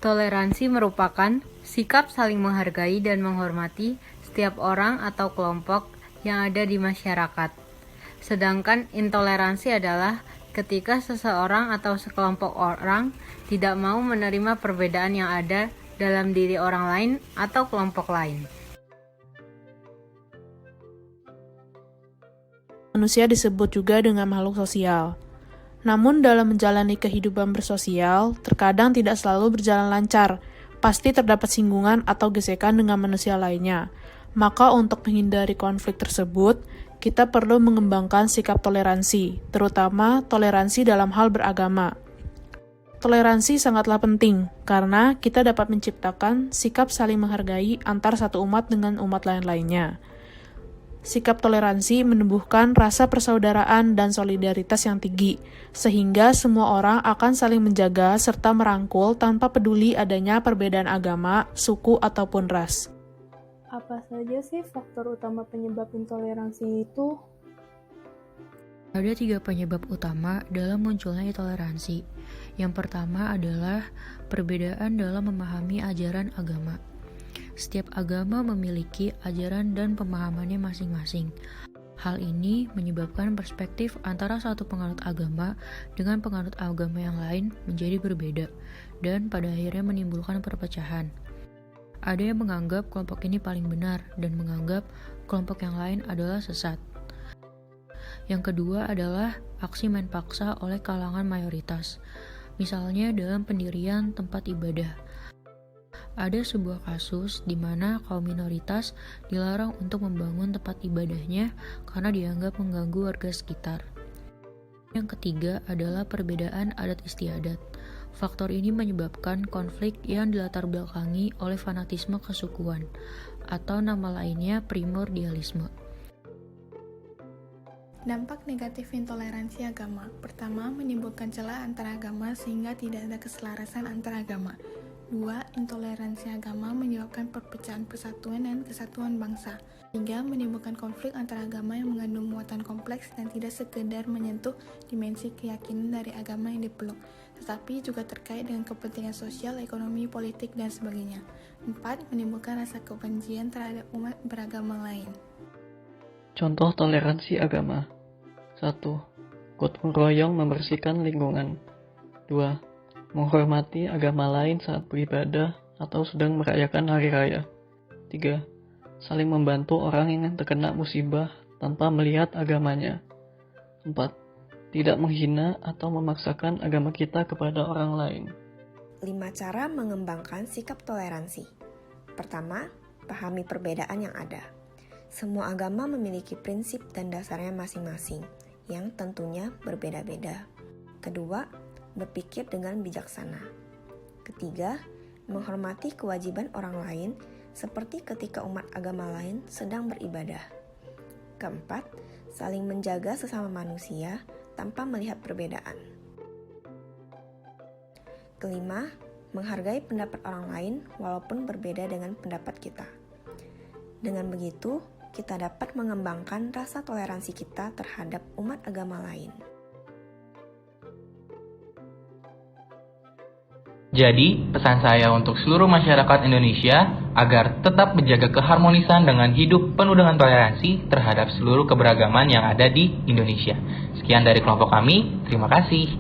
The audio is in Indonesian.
Toleransi merupakan sikap saling menghargai dan menghormati setiap orang atau kelompok yang ada di masyarakat. Sedangkan intoleransi adalah ketika seseorang atau sekelompok orang tidak mau menerima perbedaan yang ada dalam diri orang lain atau kelompok lain. Manusia disebut juga dengan makhluk sosial. Namun dalam menjalani kehidupan bersosial, terkadang tidak selalu berjalan lancar. Pasti terdapat singgungan atau gesekan dengan manusia lainnya. Maka untuk menghindari konflik tersebut, kita perlu mengembangkan sikap toleransi, terutama toleransi dalam hal beragama. Toleransi sangatlah penting, karena kita dapat menciptakan sikap saling menghargai antar satu umat dengan umat lain-lainnya. Sikap toleransi menumbuhkan rasa persaudaraan dan solidaritas yang tinggi, sehingga semua orang akan saling menjaga serta merangkul tanpa peduli adanya perbedaan agama, suku, ataupun ras. Apa saja sih faktor utama penyebab intoleransi itu? Ada 3 penyebab utama dalam munculnya intoleransi. Yang pertama adalah perbedaan dalam memahami ajaran agama. Setiap agama memiliki ajaran dan pemahamannya masing-masing. Hal ini menyebabkan perspektif antara satu penganut agama dengan penganut agama yang lain menjadi berbeda, dan pada akhirnya menimbulkan perpecahan. Ada yang menganggap kelompok ini paling benar dan menganggap kelompok yang lain adalah sesat. Yang kedua adalah aksi main paksa oleh kalangan mayoritas. Misalnya dalam pendirian tempat ibadah. Ada sebuah kasus di mana kaum minoritas dilarang untuk membangun tempat ibadahnya karena dianggap mengganggu warga sekitar. Yang ketiga adalah perbedaan adat istiadat. Faktor ini menyebabkan konflik yang dilatar belakangi oleh fanatisme kesukuan, atau nama lainnya primordialisme. Dampak negatif intoleransi agama. Pertama, menimbulkan celah antara agama sehingga tidak ada keselarasan antara agama. 2. Intoleransi agama menyebabkan perpecahan persatuan dan kesatuan bangsa, sehingga menimbulkan konflik antara agama yang mengandung muatan kompleks dan tidak sekedar menyentuh dimensi keyakinan dari agama yang dipeluk, tetapi juga terkait dengan kepentingan sosial, ekonomi, politik, dan sebagainya. 4. Menimbulkan rasa kebencian terhadap umat beragama lain. Contoh toleransi agama. 1. Gotong royong membersihkan lingkungan. 2. Menghormati agama lain saat beribadah atau sedang merayakan hari raya. 3. Saling membantu orang yang terkena musibah tanpa melihat agamanya. 4. Tidak menghina atau memaksakan agama kita kepada orang lain. 5 cara mengembangkan sikap toleransi. Pertama, pahami perbedaan yang ada. Semua agama memiliki prinsip dan dasarnya masing-masing, yang tentunya berbeda-beda. Kedua, berpikir dengan bijaksana. Ketiga, menghormati kewajiban orang lain seperti ketika umat agama lain sedang beribadah. Keempat, saling menjaga sesama manusia tanpa melihat perbedaan. Kelima, menghargai pendapat orang lain walaupun berbeda dengan pendapat kita. Dengan begitu, kita dapat mengembangkan rasa toleransi kita terhadap umat agama lain. Jadi, pesan saya untuk seluruh masyarakat Indonesia agar tetap menjaga keharmonisan dengan hidup penuh dengan toleransi terhadap seluruh keberagaman yang ada di Indonesia. Sekian dari kelompok kami, terima kasih.